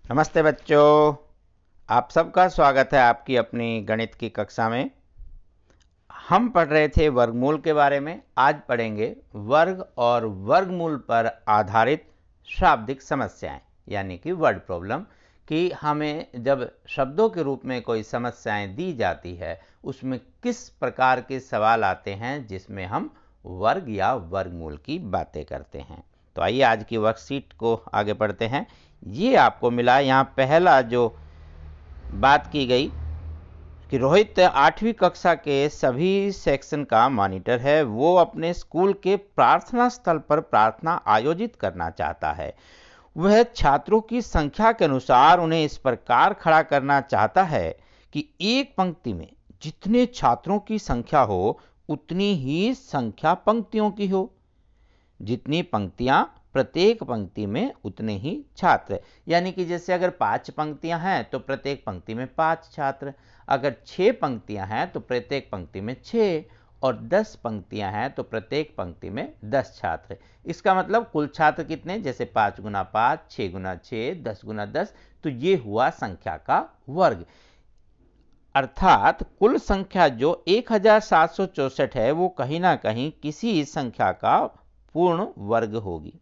नमस्ते बच्चों, आप सबका स्वागत है आपकी अपनी गणित की कक्षा में। हम पढ़ रहे थे वर्गमूल के बारे में। आज पढ़ेंगे वर्ग और वर्गमूल पर आधारित शाब्दिक समस्याएं, यानी कि वर्ड प्रॉब्लम। कि हमें जब शब्दों के रूप में कोई समस्याएं दी जाती है, उसमें किस प्रकार के सवाल आते हैं जिसमें हम वर्ग या वर्गमूल की बातें करते हैं। तो आइए आज की वर्कशीट को आगे पढ़ते हैं। ये आपको मिला, यहाँ पहला जो बात की गई कि रोहित 8वीं कक्षा के सभी सेक्शन का मॉनिटर है। वो अपने स्कूल के प्रार्थना स्थल पर प्रार्थना आयोजित करना चाहता है। वह छात्रों की संख्या के अनुसार उन्हें इस प्रकार खड़ा करना चाहता है कि एक पंक्ति में जितने छात्रों की संख्या हो उतनी ही संख्या पंक्तियों की हो। जितनी पंक्तियां, प्रत्येक पंक्ति में उतने ही छात्र। यानी कि जैसे अगर 5 पंक्तियां हैं तो प्रत्येक पंक्ति में 5 छात्र, अगर 6 पंक्तियां हैं तो प्रत्येक पंक्ति में 6, और 10 पंक्तियां हैं तो प्रत्येक पंक्ति में 10 छात्र। इसका मतलब कुल छात्र कितने, जैसे 5 गुना 5, 6 गुना 6, 10 गुना 10, तो ये हुआ संख्या का वर्ग। अर्थात कुल संख्या जो 1764 है वो कहीं ना कहीं किसी संख्या का पूर्ण वर्ग होगी।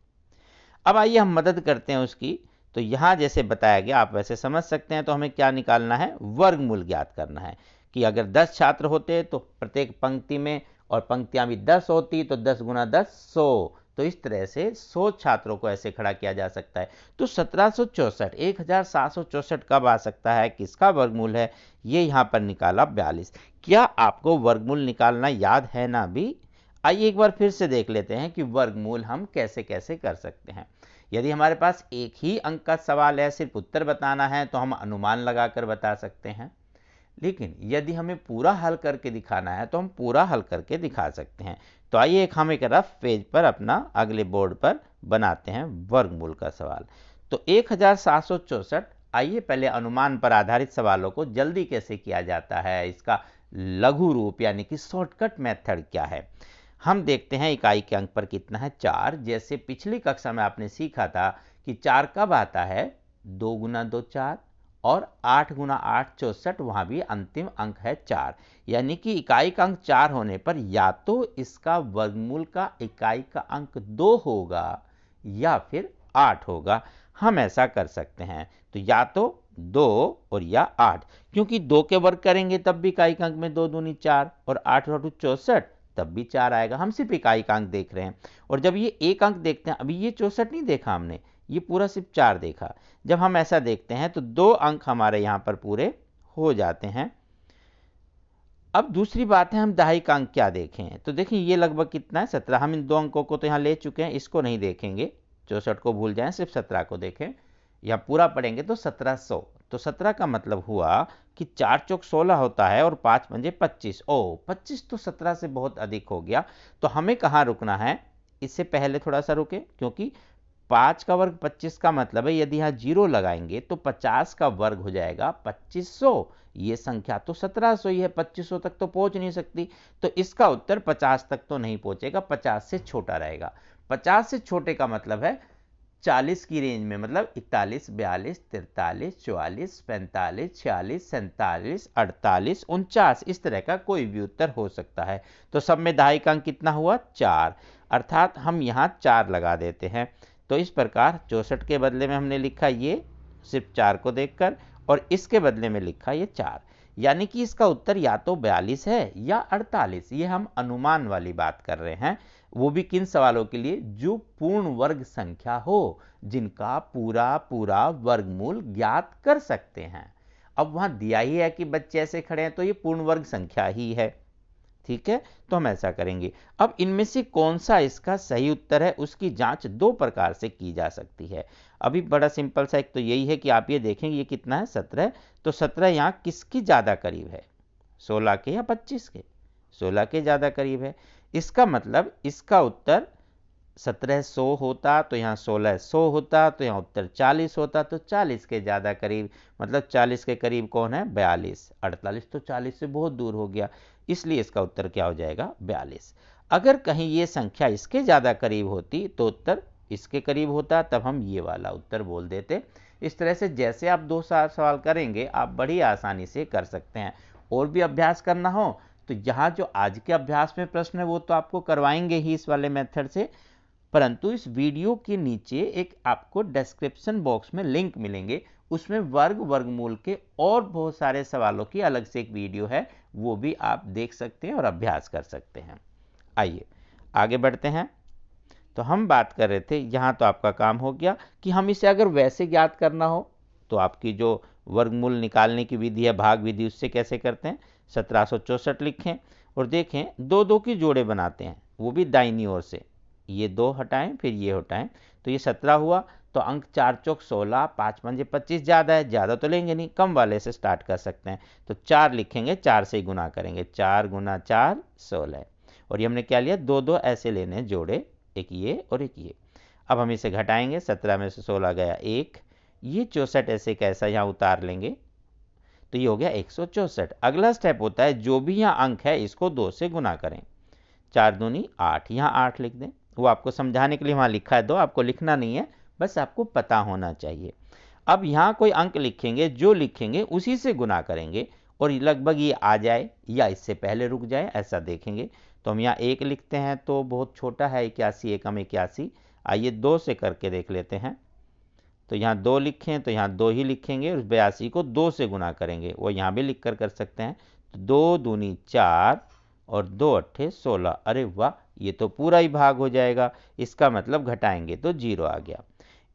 अब आइए हम मदद करते हैं उसकी। तो यहां जैसे बताया गया, आप वैसे समझ सकते हैं। तो हमें क्या निकालना है, वर्गमूल ज्ञात करना है। कि अगर 10 छात्र होते तो प्रत्येक पंक्ति में, और पंक्तियां भी 10 होती तो 10 गुना 10 100। तो इस तरह से 100 छात्रों को ऐसे खड़ा किया जा सकता है। तो 1764 कब आ सकता है, किसका वर्गमूल है, ये यहां पर निकाला 42। क्या आपको वर्गमूल निकालना याद है ना भी? आइए एक बार फिर से देख लेते हैं कि वर्गमूल हम कैसे कैसे कर सकते हैं। यदि हमारे पास एक ही अंक का सवाल है, सिर्फ उत्तर बताना है, तो हम अनुमान लगाकर बता सकते हैं। लेकिन यदि हमें पूरा हल करके दिखाना है तो हम पूरा हल करके दिखा सकते हैं। तो आइए हम एक रफ पेज पर अपना अगले बोर्ड पर बनाते हैं वर्गमूल का सवाल। तो 1764, आइए पहले अनुमान पर आधारित सवालों को जल्दी कैसे किया जाता है, इसका लघु रूप यानी कि शॉर्टकट मेथड क्या है। हम देखते हैं इकाई के अंक पर कितना है, 4। जैसे पिछली कक्षा में आपने सीखा था कि 4 कब आता है, 2 गुना 2 4, और 8 गुना 8 64, वहां भी अंतिम अंक है 4। यानी कि इकाई का अंक 4 होने पर या तो इसका वर्गमूल का इकाई का अंक 2 होगा या फिर 8 होगा। हम ऐसा कर सकते हैं। तो या तो 2 और या 8, क्योंकि 2 के वर्ग करेंगे तब भी इकाई का अंक में 2 दूनी 4, और 8 और 64 तब भी 4 आएगा। हम सिर्फ इकाई का अंक देख रहे हैं। और जब ये एक अंक देखते हैं, अभी ये 64 नहीं देखा हमने, ये पूरा सिर्फ 4 देखा। जब हम ऐसा देखते हैं तो 2 अंक हमारे यहां पर पूरे हो जाते हैं। अब दूसरी बात है, हम दहाई का अंक क्या देखें। तो देखिए ये लगभग कितना है, 17। हम इन 2 अंकों को तो यहां ले चुके हैं, इसको नहीं देखेंगे। 64 को भूल जाएं, सिर्फ 17 को देखें। या पूरा पढ़ेंगे तो 1700। तो 17 का मतलब हुआ कि 4 चौक 16 होता है और 5 पंजे 25। ओ 25 तो 17 से बहुत अधिक हो गया। तो हमें कहां रुकना है, इससे पहले थोड़ा सा रुके, क्योंकि 5 का वर्ग 25 का मतलब है, यदि यहां जीरो लगाएंगे तो 50 का वर्ग हो जाएगा 2500। ये संख्या तो 1700 ही है, 2500 तक तो पहुंच नहीं सकती। तो इसका उत्तर 50 तक तो नहीं पहुंचेगा, 50 से छोटा रहेगा। 50 से छोटे का मतलब है 40 की रेंज में, मतलब 41 42 43 44 45 46 47 48 49, इस तरह का कोई भी उत्तर हो सकता है। तो सब में दहाई का अंक कितना हुआ, 4। अर्थात हम यहां 4 लगा देते हैं। तो इस प्रकार 64 के बदले में हमने लिखा ये सिर्फ 4 को देखकर, और इसके बदले में लिखा ये 4। यानी कि इसका उत्तर या तो 42 है या 48। ये हम अनुमान वाली बात कर रहे हैं। वो भी किन सवालों के लिए, जो पूर्ण वर्ग संख्या हो, जिनका पूरा पूरा वर्गमूल ज्ञात कर सकते हैं। अब वहां दिया ही है कि बच्चे ऐसे खड़े हैं, तो ये पूर्ण वर्ग संख्या ही है। ठीक है, तो हम ऐसा करेंगे। अब इनमें से कौन सा इसका सही उत्तर है, उसकी जांच 2 प्रकार से की जा सकती है। अभी बड़ा सिंपल सा एक तो यही है कि आप ये देखेंगे ये कितना है, 17। तो 17 यहां किसकी ज्यादा करीब है, 16 के या 25 के, 16 के ज्यादा करीब है। इसका मतलब इसका उत्तर 1700 होता तो यहाँ 1600 होता, तो यहाँ उत्तर 40 होता, तो 40 के ज़्यादा करीब, मतलब 40 के करीब कौन है, 42। 48 तो 40 से बहुत दूर हो गया, इसलिए इसका उत्तर क्या हो जाएगा, 42। अगर कहीं ये संख्या इसके ज़्यादा करीब होती तो उत्तर इसके करीब होता, तब हम ये वाला उत्तर बोल देते। इस तरह से जैसे आप 2 सवाल करेंगे आप बड़ी आसानी से कर सकते हैं। और भी अभ्यास करना हो तो यहाँ जो आज के अभ्यास में प्रश्न है वो तो आपको करवाएंगे ही इस वाले मेथड से, परंतु इस वीडियो के नीचे एक आपको डिस्क्रिप्शन बॉक्स में लिंक मिलेंगे, उसमें वर्गमूल के और बहुत सारे सवालों की अलग से एक वीडियो है, वो भी आप देख सकते हैं और अभ्यास कर सकते हैं। आइए आगे बढ़ते हैं। तो हम बात कर रहे थे, यहाँ तो आपका काम हो गया कि हम इसे अगर वैसे ज्ञात करना हो तो आपकी जो वर्गमूल निकालने की विधि है भाग विधि, उससे कैसे करते हैं। 1764 लिखें और देखें 2 की जोड़े बनाते हैं, वो भी दाहिनी ओर से। ये 2 हटाएं फिर ये हटाएं तो ये 17 हुआ। तो अंक 4 चौक 16, 5 पंजे 25, ज़्यादा है, ज़्यादा तो लेंगे नहीं, कम वाले से स्टार्ट कर सकते हैं। तो 4 लिखेंगे, 4 से गुना करेंगे, 4 गुना 4 16। और ये हमने क्या लिया, 2 ऐसे लेने जोड़े, एक ये और एक ये। अब हम इसे घटाएंगे, 17 में से 16 गया 1, ये 64 ऐसे कैसा यहाँ उतार लेंगे तो ये हो गया 164। अगला स्टेप होता है जो भी यहाँ अंक है इसको 2 से गुना करें, 4 दूनी 8, यहाँ 8 लिख दें। वो आपको समझाने के लिए वहाँ लिखा है 2, आपको लिखना नहीं है, बस आपको पता होना चाहिए। अब यहाँ कोई अंक लिखेंगे, जो लिखेंगे उसी से गुना करेंगे और लगभग ये आ जाए या इससे पहले रुक जाए ऐसा देखेंगे। तो हम यहाँ 1 लिखते हैं तो बहुत छोटा है 81, 1 हम 81। आइए 2 से करके देख लेते हैं। तो यहाँ 2 लिखें तो यहाँ 2 ही लिखेंगे और 82 को 2 से गुना करेंगे, वो यहाँ भी लिख कर सकते हैं। तो 2 दूनी 4 और 2 अट्ठे 16। अरे वाह, ये तो पूरा ही भाग हो जाएगा। इसका मतलब घटाएंगे तो 0 आ गया।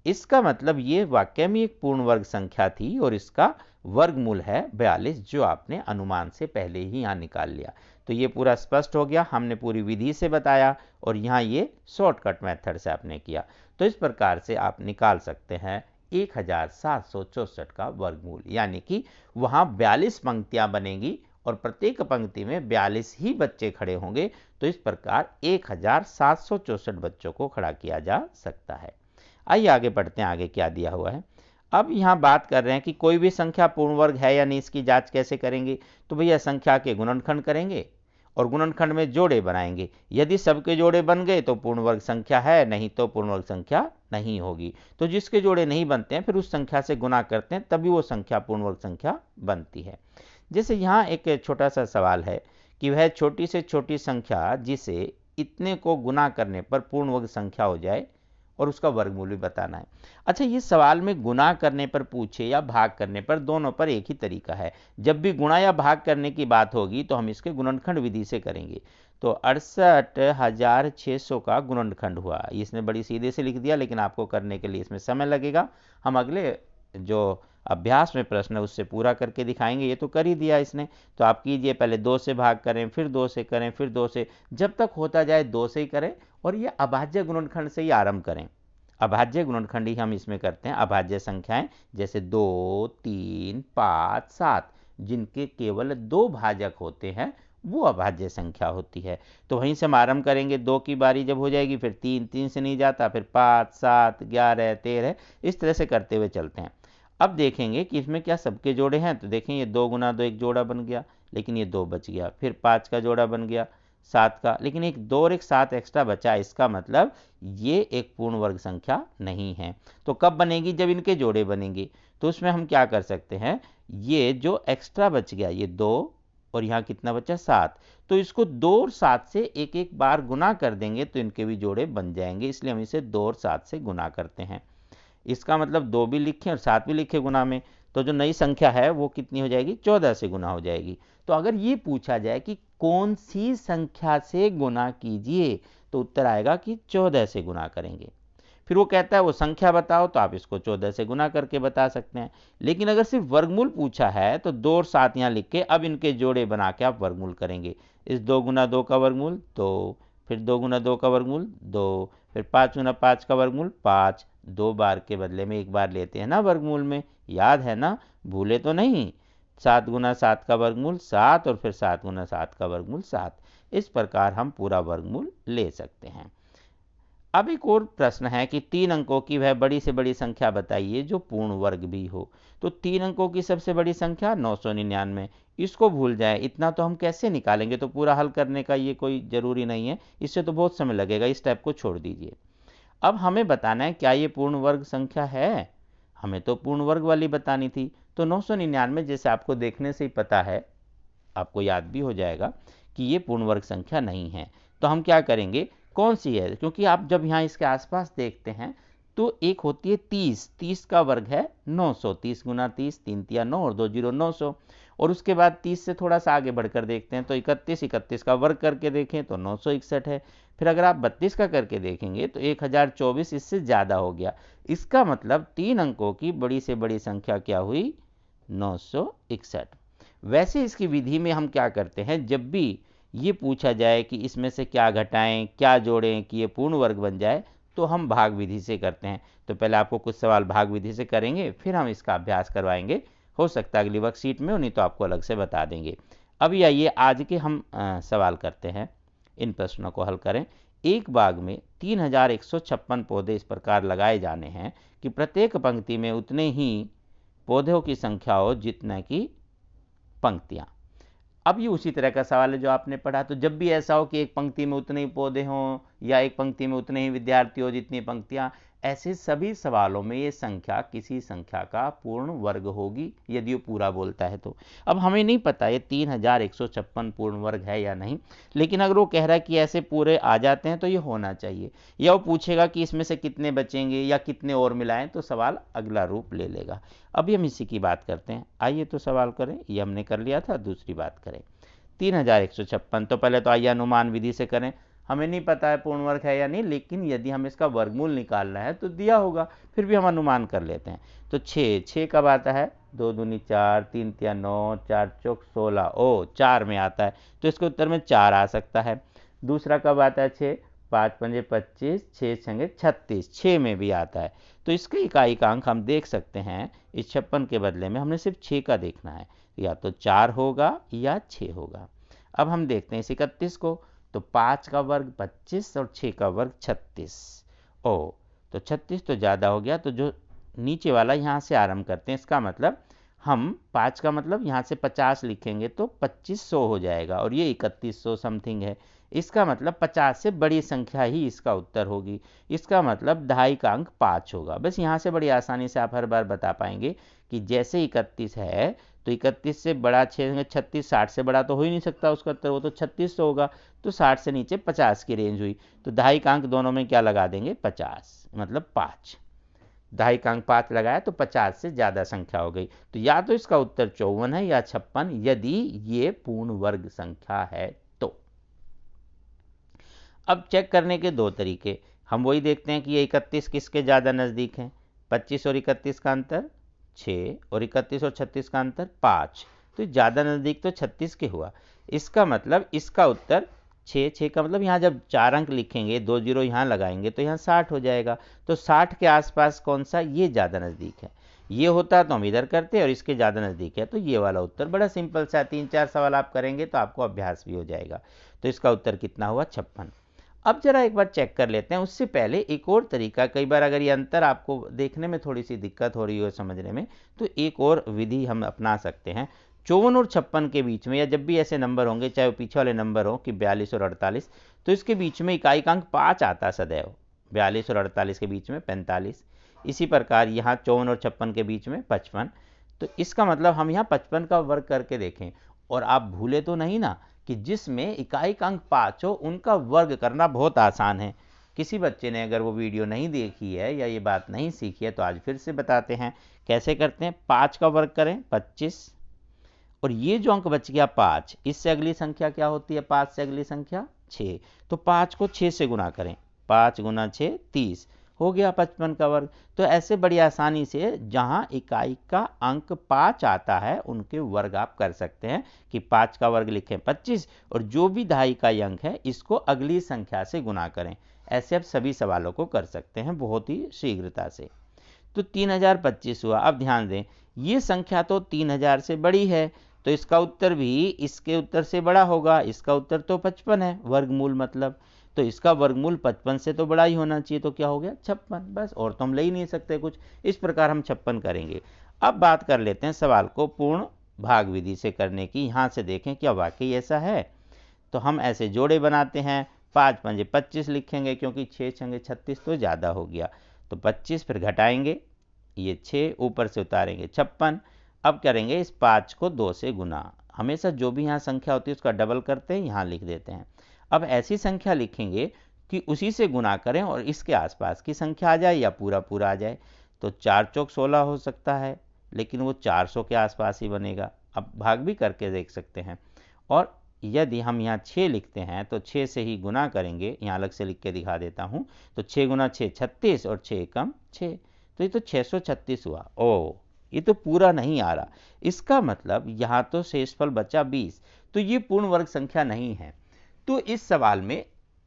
इसका मतलब ये वाकई में एक पूर्ण वर्ग संख्या थी और इसका वर्गमूल है 42, जो आपने अनुमान से पहले ही यहाँ निकाल लिया। तो ये पूरा स्पष्ट हो गया, हमने पूरी विधि से बताया और यहाँ ये शॉर्टकट मेथड से आपने किया। तो इस प्रकार से आप निकाल सकते हैं 1764 का वर्गमूल, यानी कि वहाँ 42 पंक्तियां बनेंगी और प्रत्येक पंक्ति में 42 ही बच्चे खड़े होंगे। तो इस प्रकार 1764 बच्चों को खड़ा किया जा सकता है। आइए आगे बढ़ते हैं, आगे क्या दिया हुआ है। अब यहाँ बात कर रहे हैं कि कोई भी संख्या पूर्ण वर्ग है या नहीं, इसकी जांच कैसे करेंगे। तो भैया संख्या के गुणनखंड करेंगे और गुणनखंड में जोड़े बनाएंगे। यदि सबके जोड़े बन गए तो पूर्ण वर्ग संख्या है, नहीं तो पूर्ण वर्ग संख्या नहीं होगी। तो जिसके जोड़े नहीं बनते हैं फिर उस संख्या से गुना करते हैं, तभी वो संख्या पूर्ण वर्ग संख्या बनती है। जैसे यहाँ एक छोटा सा सवाल है कि वह छोटी से छोटी संख्या जिसे इतने को गुना करने पर पूर्ण वर्ग संख्या हो जाए और उसका वर्गमूल भी बताना है। अच्छा, ये सवाल में गुना करने पर पूछे या भाग करने पर, दोनों पर एक ही तरीका है। जब भी गुणा या भाग करने की बात होगी तो हम इसके गुणनखंड विधि से करेंगे। तो 68,600 का गुणनखंड हुआ, इसने बड़ी सीधे से लिख दिया, लेकिन आपको करने के लिए इसमें समय लगेगा। हम अगले जो अभ्यास में प्रश्न है उससे पूरा करके दिखाएंगे। ये तो कर ही दिया इसने, तो आप कीजिए, पहले 2 से भाग करें, फिर 2 से करें, फिर 2 से, जब तक होता जाए 2 से ही करें और ये अभाज्य गुणनखंड से ही आरंभ करें। अभाज्य गुणनखंड ही हम इसमें करते हैं। अभाज्य संख्याएं जैसे 2, 3, 5, 7 जिनके केवल 2 भाजक होते हैं वो अभाज्य संख्या होती है। तो वहीं से हम आरंभ करेंगे, 2 की बारी जब हो जाएगी फिर 3, 3 से नहीं जाता, फिर 5, 7, 11, 13, इस तरह से करते हुए चलते हैं। अब देखेंगे कि इसमें क्या सबके जोड़े हैं। तो देखें ये 2 गुना 2 एक जोड़ा बन गया, लेकिन ये 2 बच गया। फिर 5 का जोड़ा बन गया, 7 का, लेकिन एक 2 और एक 7 एक्स्ट्रा बचा। इसका मतलब ये एक पूर्ण वर्ग संख्या नहीं है। तो कब बनेगी, जब इनके जोड़े बनेंगे। तो उसमें हम क्या कर सकते हैं, ये जो एक्स्ट्रा बच गया, ये 2 और यहाँ कितना बचा 7, तो इसको 2 और 7 से एक एक बार गुना कर देंगे तो इनके भी जोड़े बन जाएंगे। इसलिए हम इसे 2 और 7 से गुना करते हैं। इसका मतलब 2 भी लिखें और 7 भी लिखे गुना में, तो जो नई संख्या है वो कितनी हो जाएगी, 14 से गुना हो जाएगी। तो अगर ये पूछा जाए कि कौन सी संख्या से गुना कीजिए, तो उत्तर आएगा कि 14 से गुना करेंगे। फिर वो कहता है वो संख्या बताओ, तो आप इसको 14 से गुना करके बता सकते हैं। लेकिन अगर सिर्फ वर्गमूल पूछा है तो 2 और 7 यहाँ लिख के अब इनके जोड़े बना के आप वर्गमूल करेंगे। इस 2 गुना 2 का वर्गमूल 2, फिर 2 गुना 2 का वर्गमूल 2, फिर 5 गुना 5 का वर्गमूल 5। 2 बार के बदले में 1 बार लेते हैं ना वर्गमूल में, याद है ना, भूले तो नहीं। 7 गुना 7 का वर्गमूल 7 और फिर 7 गुना 7 का वर्गमूल 7। इस प्रकार हम पूरा वर्गमूल ले सकते हैं। अब एक और प्रश्न है कि 3 अंकों की वह बड़ी से बड़ी संख्या बताइए जो पूर्ण वर्ग भी हो। तो 3 अंकों की सबसे बड़ी संख्या 999, इसको भूल जाए, इतना तो हम कैसे निकालेंगे। तो पूरा हल करने का ये कोई जरूरी नहीं है, इससे तो बहुत समय लगेगा, इस स्टेप को छोड़ दीजिए। अब हमें बताना है क्या ये पूर्ण वर्ग संख्या है। हमें तो पूर्ण वर्ग वाली बतानी थी। तो 999 जैसे आपको देखने से ही पता है, आपको याद भी हो जाएगा कि ये पूर्ण वर्ग संख्या नहीं है। तो हम क्या करेंगे, कौन सी है, क्योंकि आप जब यहाँ इसके आसपास देखते हैं तो एक होती है 30, 30 का वर्ग है 900, 30 गुना 30, 3 तिया 9 और 2 जीरो 900। और उसके बाद 30 से थोड़ा सा आगे बढ़कर देखते हैं तो 31, 31 का वर्ग करके देखें तो 961 है। फिर अगर आप 32 का करके देखेंगे तो 1024, इससे ज़्यादा हो गया। इसका मतलब 3 अंकों की बड़ी से बड़ी संख्या क्या हुई, 961। वैसे इसकी विधि में हम क्या करते हैं, जब भी ये पूछा जाए कि इसमें से क्या घटाएं क्या जोड़ें कि ये पूर्ण वर्ग बन जाए, तो हम भाग विधि से करते हैं। तो पहले आपको कुछ सवाल भाग विधि से करेंगे, फिर हम इसका अभ्यास करवाएंगे। हो सकता है अगली वर्कशीट में हो, नहीं तो आपको अलग से बता देंगे। अभी आइए आज के हम सवाल करते हैं, इन प्रश्नों को हल करें। एक बाग में 3156 पौधे इस प्रकार लगाए जाने हैं कि प्रत्येक पंक्ति में उतने ही पौधों की संख्या हो जितने की पंक्तियां। अब ये उसी तरह का सवाल है जो आपने पढ़ा। तो जब भी ऐसा हो कि एक पंक्ति में उतने ही पौधे हों या एक पंक्ति में उतने ही विद्यार्थी हो जितनी पंक्तियां, ऐसे सभी सवालों में ये संख्या किसी संख्या का पूर्ण वर्ग होगी यदि वो पूरा बोलता है तो। अब हमें नहीं पता ये 3156 पूर्ण वर्ग है या नहीं, लेकिन अगर वो कह रहा है कि ऐसे पूरे आ जाते हैं तो ये होना चाहिए। या वो पूछेगा कि इसमें से कितने बचेंगे या कितने और मिलाएं, तो सवाल अगला रूप ले लेगा। अभी हम इसी की बात करते हैं। आइए तो सवाल करें, ये हमने कर लिया था। दूसरी बात करें 3156। तो पहले तो आइए अनुमान विधि से करें। हमें नहीं पता है पूर्ण वर्ग है या नहीं, लेकिन यदि हमें इसका वर्गमूल निकालना है तो दिया होगा, फिर भी हम अनुमान कर लेते हैं। तो 6 कब आता है, 2 दूनी 4, 3 तिया 9, 4 चौक 16, ओ 4 में आता है, तो इसके उत्तर में 4 आ सकता है। दूसरा कब आता है 6, 5 पंजे 25, 6 छंगे 36, 6 में भी आता है। तो इसके इकाई का अंक हम देख सकते हैं, इस 56 के बदले में हमने सिर्फ 6 का देखना है, या तो 4 होगा या 6 होगा। अब हम देखते हैं इस 31 को। तो 5 का वर्ग 25 और 6 का वर्ग 36। ओ तो 36 तो ज़्यादा हो गया, तो जो नीचे वाला यहाँ से आरंभ करते हैं। इसका मतलब हम 5 का मतलब यहाँ से 50 लिखेंगे तो 2500 हो जाएगा, और ये 3100 समथिंग है। इसका मतलब 50 से बड़ी संख्या ही इसका उत्तर होगी। इसका मतलब दहाई का अंक 5 होगा। बस यहाँ से बड़ी आसानी से आप हर बार बता पाएंगे कि जैसे 31 है तो 31 से बड़ा 36, 60 से बड़ा तो हो ही नहीं सकता उसका उत्तर, वो तो 3600 होगा। तो 60 से नीचे 50 की रेंज हुई, तो दहाई का अंक दोनों में क्या लगा देंगे, 50, मतलब 5। दहाई का अंक 5 लगाया तो 50 से ज़्यादा संख्या हो गई। तो या तो इसका उत्तर 54 है या 56, यदि ये पूर्ण वर्ग संख्या है तो। अब चेक करने के दो तरीके। हम वही देखते हैं कि ये 31 किसके ज़्यादा नज़दीक है। 25 और 31 का अंतर 6, और 31 और 36 का अंतर 5, तो ज़्यादा नज़दीक तो 36 के हुआ। इसका मतलब इसका उत्तर 6 का मतलब यहाँ जब 4 अंक लिखेंगे, 2 जीरो यहाँ लगाएंगे तो यहाँ 60 हो जाएगा। तो 60 के आसपास कौन सा, ये ज़्यादा नज़दीक है। ये होता तो हम इधर करते, और इसके ज़्यादा नज़दीक है तो ये वाला उत्तर। बड़ा सिंपल सा 3-4 सवाल आप करेंगे तो आपको अभ्यास भी हो जाएगा। तो इसका उत्तर कितना हुआ, 56। अब जरा एक बार चेक कर लेते हैं। उससे पहले एक और तरीका, कई बार अगर ये अंतर आपको देखने में थोड़ी सी दिक्कत हो रही हो समझने में, तो एक और विधि हम अपना सकते हैं। 54 और 56 के बीच में, या जब भी ऐसे नंबर होंगे, चाहे वो पीछे वाले नंबर हो कि 42 और 48, तो इसके बीच में इकाई का अंक 5 आता सदैव। 42 और 48 के बीच में 45। इसी प्रकार यहाँ 54 और 56 के बीच में 55। तो इसका मतलब हम यहाँ 55 का वर्ग करके देखें, और आप भूले तो नहीं ना कि जिसमें इकाई का अंक 5 हो उनका वर्ग करना बहुत आसान है। किसी बच्चे ने अगर वो वीडियो नहीं देखी है या ये बात नहीं सीखी है तो आज फिर से बताते हैं कैसे करते हैं। 5 का वर्ग करें 25, और ये जो अंक बच गया 5, इससे अगली संख्या क्या होती है, 5 से अगली संख्या 6, तो 5 को 6 से गुना करें, 5 गुना 6 30, हो गया 55 का वर्ग। तो ऐसे बड़ी आसानी से जहां इकाई का अंक 5 आता है उनके वर्ग आप कर सकते हैं कि 5 का वर्ग लिखें 25, और जो भी दहाई का अंक है इसको अगली संख्या से गुना करें। ऐसे आप सभी सवालों को कर सकते हैं बहुत ही शीघ्रता से। तो 3025 हुआ। अब ध्यान दें, ये संख्या तो 3000 से बड़ी है, तो इसका उत्तर भी इसके उत्तर से बड़ा होगा। इसका उत्तर तो 55 है, वर्गमूल मतलब, तो इसका वर्गमूल 55 से तो बड़ा ही होना चाहिए। तो क्या हो गया, 56। बस, और तो हम ले ही नहीं सकते कुछ। इस प्रकार हम 56 करेंगे। अब बात कर लेते हैं सवाल को पूर्ण भाग विधि से करने की। यहाँ से देखें क्या वाकई ऐसा है। तो हम ऐसे जोड़े बनाते हैं, 5 पंजे 25 लिखेंगे, क्योंकि 6 छंगे 36 तो ज़्यादा हो गया। तो 25 फिर घटाएंगे, ये 6, ऊपर से उतारेंगे 56। अब करेंगे इस 5 को 2 से गुना। हमेशा जो भी यहाँ संख्या होती है उसका डबल करते हैं, यहाँ लिख देते हैं। अब ऐसी संख्या लिखेंगे कि उसी से गुना करें और इसके आसपास की संख्या आ जाए या पूरा पूरा आ जाए। तो 4 चौक 16 हो सकता है, लेकिन वो 400 के आसपास ही बनेगा। अब भाग भी करके देख सकते हैं। और यदि हम यहाँ 6 लिखते हैं तो 6 से ही गुना करेंगे, यहाँ अलग से लिख के दिखा देता हूँ। तो 6 गुना 6 36 और 6 एकम 6, तो ये तो 636 हुआ। ओ, ये तो पूरा नहीं आ रहा। इसका मतलब यहाँ तो शेषफल बचा 20, तो ये पूर्ण वर्ग संख्या नहीं है। तो इस सवाल में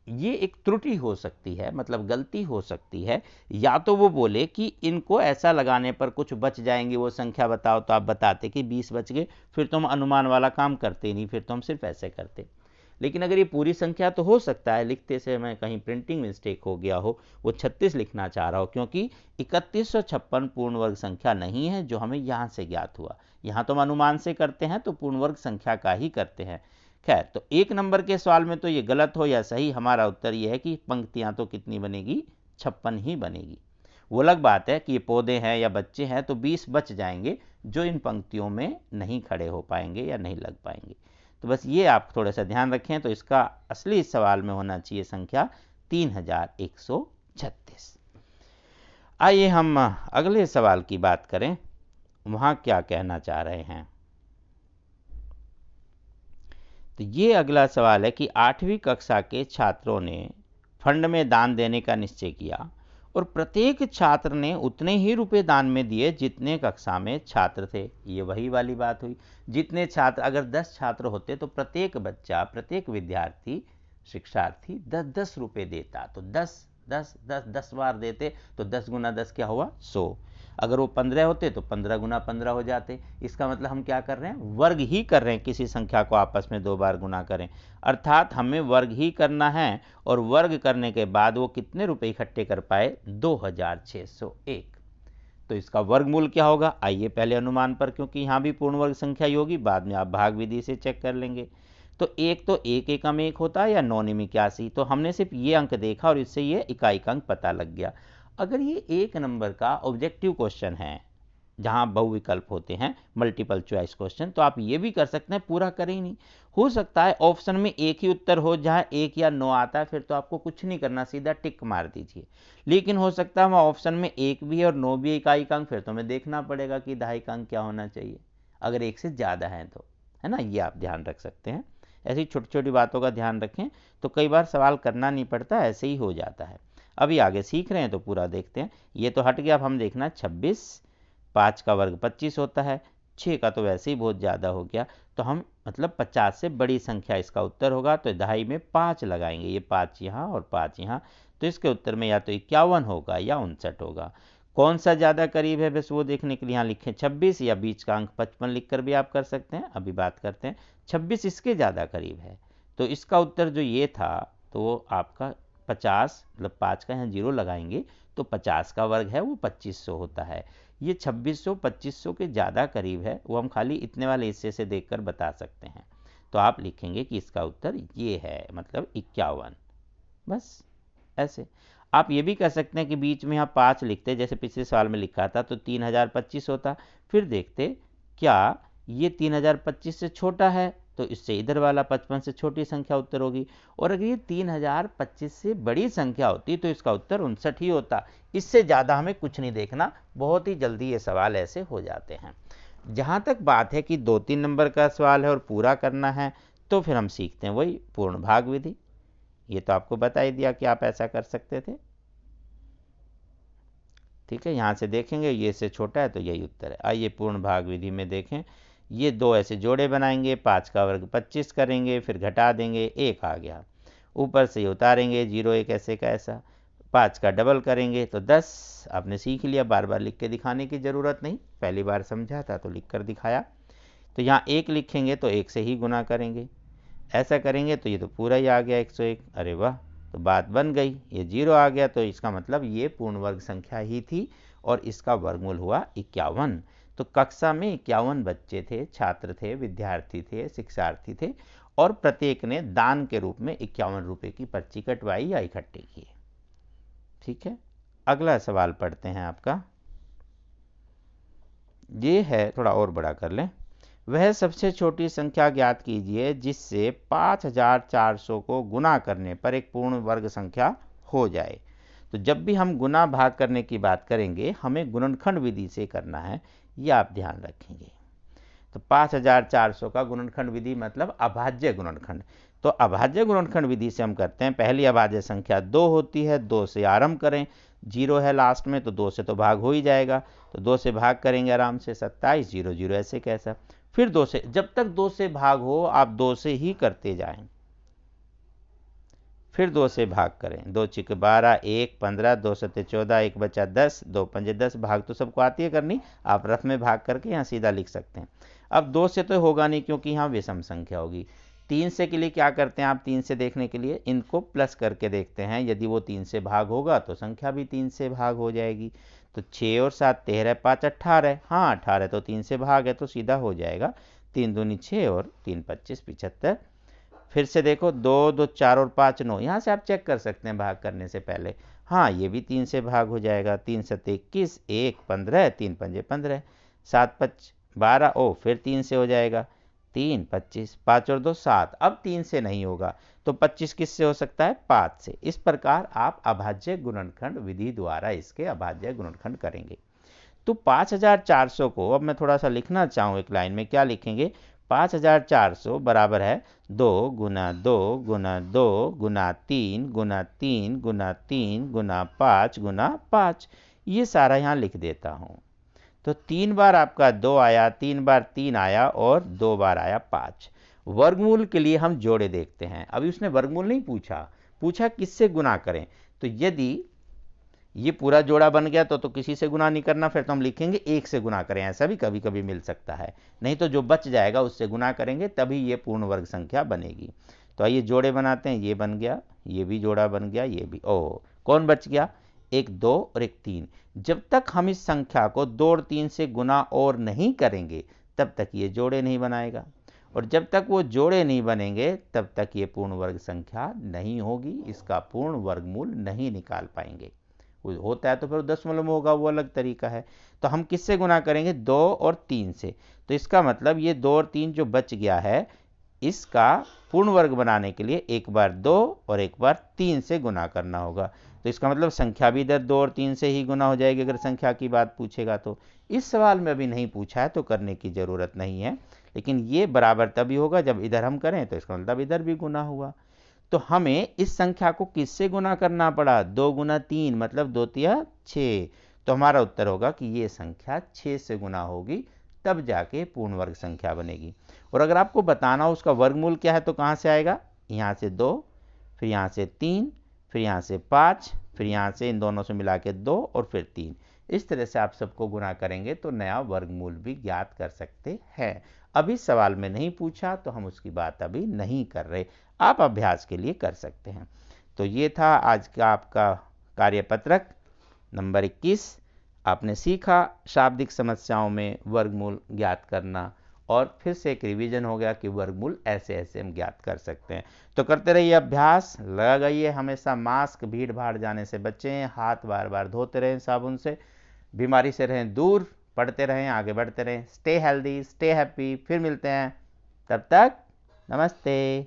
ये एक त्रुटि हो सकती है, मतलब गलती हो सकती है। या तो वो बोले कि इनको ऐसा लगाने पर कुछ बच जाएंगे, वो संख्या बताओ, तो आप बताते कि 20 बच गए, फिर तो हम अनुमान वाला काम करते नहीं, फिर तो हम सिर्फ ऐसे करते। लेकिन अगर ये पूरी संख्या तो हो सकता है लिखते समय कहीं प्रिंटिंग मिस्टेक हो गया हो, वो 36 लिखना चाह रहा हो, क्योंकि 3156 पूर्ण वर्ग संख्या नहीं है जो हमें यहाँ से ज्ञात हुआ। यहाँ तो हम अनुमान से करते हैं, तो पूर्ण वर्ग संख्या का ही करते हैं। खैर, तो 1 नंबर के सवाल में तो ये गलत हो या सही, हमारा उत्तर ये है कि पंक्तियां तो कितनी बनेगी, 56 ही बनेगी। वो अलग बात है कि ये पौधे हैं या बच्चे हैं, तो 20 बच जाएंगे जो इन पंक्तियों में नहीं खड़े हो पाएंगे या नहीं लग पाएंगे। तो बस ये आप थोड़ा सा ध्यान रखें। तो इसका असली सवाल में होना चाहिए संख्या 3136। आइए हम अगले सवाल की बात करें, वहां क्या कहना चाह रहे हैं। तो ये अगला सवाल है कि 8वीं कक्षा के छात्रों ने फंड में दान देने का निश्चय किया और प्रत्येक छात्र ने उतने ही रुपए दान में दिए जितने कक्षा में छात्र थे। ये वही वाली बात हुई, जितने छात्र, अगर 10 छात्र होते तो प्रत्येक बच्चा, प्रत्येक विद्यार्थी, शिक्षार्थी 10-10 रुपए देता। तो 10 10 10 10 बार देते, तो 10 गुना 10 क्या हुआ, 100। अगर वो 15 होते तो 15 गुना 15 हो जाते। इसका मतलब हम क्या कर रहे हैं, वर्ग ही कर रहे हैं, किसी संख्या को आपस में 2 बार गुना करें, अर्थात हमें वर्ग ही करना है। और वर्ग करने के बाद वो कितने रुपए इकट्ठे कर पाए, 2601। तो इसका वर्गमूल क्या होगा, आइए पहले अनुमान पर, क्योंकि यहां भी पूर्ण वर्ग संख्या ही होगी, बाद में आप भाग विधि से चेक कर लेंगे। तो एक एकम 1 होता है या 9 निम 81। तो हमने सिर्फ ये अंक देखा और इससे ये इकाई का अंक पता लग गया। अगर ये 1 नंबर का ऑब्जेक्टिव क्वेश्चन है जहां बहुविकल्प होते हैं, मल्टीपल चॉइस क्वेश्चन, तो आप ये भी कर सकते हैं, पूरा करें ही नहीं। हो सकता है ऑप्शन में एक ही उत्तर हो जहां 1 या 9 आता है, फिर तो आपको कुछ नहीं करना, सीधा टिक मार दीजिए। लेकिन हो सकता है वहां ऑप्शन में 1 भी है और 9 भी इकाई का अंक, फिर तो हमें देखना पड़ेगा कि दहाई का अंक क्या होना चाहिए, अगर 1 से ज्यादा है तो, है ना। ये आप ध्यान रख सकते हैं। ऐसी छोटी छोटी बातों का ध्यान रखें, तो कई बार सवाल करना नहीं पड़ता, ऐसे ही हो जाता है। अभी आगे सीख रहे हैं तो पूरा देखते हैं। ये तो हट गया, अब हम देखना 26, 5 का वर्ग 25 होता है, 6 का तो वैसे ही बहुत ज़्यादा हो गया, तो हम मतलब 50 से बड़ी संख्या इसका उत्तर होगा। तो दहाई में 5 लगाएंगे, ये 5 यहाँ और 5 यहाँ, तो इसके उत्तर में या तो 51 होगा या 59 होगा। कौन सा ज़्यादा करीब है, बस वो देखने के लिए यहाँ लिखें 26, या बीच का अंक 55 लिखकर भी आप कर सकते हैं। अभी बात करते हैं, 26 इसके ज़्यादा करीब है, तो इसका उत्तर जो ये था, तो वो आपका 50, मतलब 5 का यहाँ 0 लगाएंगे, तो 50 का वर्ग है वो 2500 होता है। ये 2600 2500 के ज़्यादा करीब है, वो हम खाली इतने वाले हिस्से से देखकर बता सकते हैं। तो आप लिखेंगे कि इसका उत्तर ये है, मतलब 51। बस ऐसे आप ये भी कर सकते हैं कि बीच में यहाँ 5 लिखते, जैसे पिछले सवाल में लिखा था, तो 3025 होता। फिर देखते क्या ये 3025 से छोटा है, तो इससे इधर वाला 55 से छोटी संख्या उत्तर होगी। और अगर ये 3025 से बड़ी संख्या होती तो इसका उत्तर 59 ही होता। इससे ज़्यादा हमें कुछ नहीं देखना, बहुत ही जल्दी ये सवाल ऐसे हो जाते हैं। जहाँ तक बात है कि 2-3 नंबर का सवाल है और पूरा करना है, तो फिर हम सीखते हैं वही पूर्ण भाग विधि। ये तो आपको बता ही दिया कि आप ऐसा कर सकते थे, ठीक है। यहाँ से देखेंगे ये से छोटा है तो यही उत्तर है। आइए पूर्ण भाग विधि में देखें, ये 2 ऐसे जोड़े बनाएंगे, 5 का वर्ग 25 करेंगे, फिर घटा देंगे, 1 आ गया, ऊपर से उतारेंगे 0 1 ऐसे का ऐसा, 5 का डबल करेंगे तो 10। आपने सीख लिया, बार बार लिख के दिखाने की ज़रूरत नहीं, पहली बार समझा था तो लिख कर दिखाया। तो यहाँ 1 लिखेंगे तो 1 से ही गुना करेंगे, ऐसा करेंगे तो ये तो पूरा ही आ गया 101। अरे वाह, तो बात बन गई, ये 0 आ गया, तो इसका मतलब ये पूर्ण वर्ग संख्या ही थी और इसका वर्गमूल हुआ 51। तो कक्षा में 51 बच्चे थे, छात्र थे, विद्यार्थी थे, शिक्षार्थी थे, और प्रत्येक ने दान के रूप में 51 रुपये की पर्ची कटवाई या इकट्ठे किए। ठीक है, अगला सवाल पढ़ते हैं आपका। ये है, थोड़ा और बड़ा कर लें, वह सबसे छोटी संख्या ज्ञात कीजिए जिससे 5400 को गुना करने पर एक पूर्ण वर्ग संख्या हो जाए। तो जब भी हम गुना भाग करने की बात करेंगे हमें गुणनखंड विधि से करना है, यह आप ध्यान रखेंगे। तो 5400 का गुणनखंड विधि मतलब अभाज्य गुणनखंड। तो अभाज्य गुणनखंड विधि से हम करते हैं, पहली अभाज्य संख्या 2 होती है, 2 से आरंभ करें, 0 है लास्ट में तो 2 से तो भाग हो ही जाएगा, तो 2 से भाग करेंगे आराम से, 27 0 0 ऐसे कैसा, फिर 2 से, जब तक 2 से भाग हो आप 2 से ही करते जाएं, फिर 2 से भाग करें, 2 चिक 12, 1 15, 2 सत्ते 14, 1 बचा 10, 2 पंजे 10, भाग तो सबको आती है करनी, आप रफ में भाग करके यहाँ सीधा लिख सकते हैं। अब 2 से तो होगा नहीं क्योंकि यहाँ विषम संख्या होगी। 3 से के लिए क्या करते हैं आप, 3 से देखने के लिए इनको प्लस करके देखते हैं, यदि वो 3 से भाग होगा तो संख्या भी 3 से भाग हो जाएगी। तो 6 और 7 13, 5 18, हाँ 18 तो 3 से भाग है तो सीधा हो जाएगा, 3 दूनी 6 और 3 25 75। फिर से देखो 2 2 4 और 5 9, यहाँ से आप चेक कर सकते हैं भाग करने से पहले, हाँ ये भी 3 से भाग हो जाएगा, 3 सत्ते 21, 1 15, 3 पंजे 15, 7 5 12, ओ फिर 3 से हो जाएगा, 3 25, 5 और 2 7, अब 3 से नहीं होगा तो 25 किससे हो सकता है, 5 से। इस प्रकार आप अभाज्य गुणनखंड विधि द्वारा इसके अभाज्य गुणनखंड करेंगे। तो 5400 को अब मैं थोड़ा सा लिखना चाहूँ एक लाइन में, क्या लिखेंगे, 5400 बराबर है 2 गुना 2 गुना 2 गुना 3 गुना 3 गुना 3 गुना 5 गुना 5, ये सारा यहाँ लिख देता हूँ। तो 3 बार आपका 2 आया, 3 बार 3 आया और 2 बार आया 5। वर्गमूल के लिए हम जोड़े देखते हैं, अभी उसने वर्गमूल नहीं पूछा, पूछा किससे गुना करें। तो यदि ये पूरा जोड़ा बन गया तो किसी से गुना नहीं करना, फिर तो हम लिखेंगे 1 से गुना करें, ऐसा भी कभी कभी मिल सकता है, नहीं तो जो बच जाएगा उससे गुना करेंगे तभी ये पूर्ण वर्ग संख्या बनेगी। तो आइए जोड़े बनाते हैं, ये बन गया, ये भी जोड़ा बन गया, ये भी, ओ कौन बच गया, एक 2 और एक 3। जब तक हम इस संख्या को 2 और 3 से गुना और नहीं करेंगे तब तक ये जोड़े नहीं बनाएगा, और जब तक वो जोड़े नहीं बनेंगे तब तक ये पूर्ण वर्ग संख्या नहीं होगी, इसका पूर्ण वर्गमूल नहीं निकाल पाएंगे। होता है तो फिर दशमलव में होगा, वो अलग तरीका है। तो हम किससे गुना करेंगे, 2 और 3 से। तो इसका मतलब ये 2 और 3 जो बच गया है इसका पूर्ण वर्ग बनाने के लिए एक बार 2 और एक बार 3 से गुना करना होगा। तो इसका मतलब संख्या भी इधर 2 और 3 से ही गुना हो जाएगी अगर संख्या की बात पूछेगा तो। इस सवाल में अभी नहीं पूछा है तो करने की जरूरत नहीं है, लेकिन ये बराबर तभी होगा जब इधर हम करें, तो इसका मतलब इधर भी गुना हुआ। तो हमें इस संख्या को किससे गुना करना पड़ा, 2 गुना 3 मतलब 2 तिया 6। तो हमारा उत्तर होगा कि ये संख्या 6 से गुना होगी तब जाके पूर्ण वर्ग संख्या बनेगी। और अगर आपको बताना हो उसका वर्गमूल क्या है तो कहाँ से आएगा, यहाँ से 2, फिर यहाँ से 3, फिर यहाँ से 5, फिर यहाँ से इन दोनों से मिला के 2 और फिर 3। इस तरह से आप सबको गुना करेंगे तो नया वर्गमूल भी ज्ञात कर सकते हैं। अभी सवाल में नहीं पूछा तो हम उसकी बात अभी नहीं कर रहे, आप अभ्यास के लिए कर सकते हैं। तो ये था आज का आपका कार्यपत्रक नंबर 21। आपने सीखा शाब्दिक समस्याओं में वर्गमूल ज्ञात करना, और फिर से एक रिवीजन हो गया कि वर्गमूल ऐसे ऐसे हम ज्ञात कर सकते हैं। तो करते रहिए अभ्यास, लगाइए हमेशा मास्क, भीड़ भाड़ जाने से बचें, हाथ बार बार धोते रहें साबुन से, बीमारी से रहें दूर, पढ़ते रहें, आगे बढ़ते रहें। Stay healthy, stay happy. फिर मिलते हैं, तब तक नमस्ते।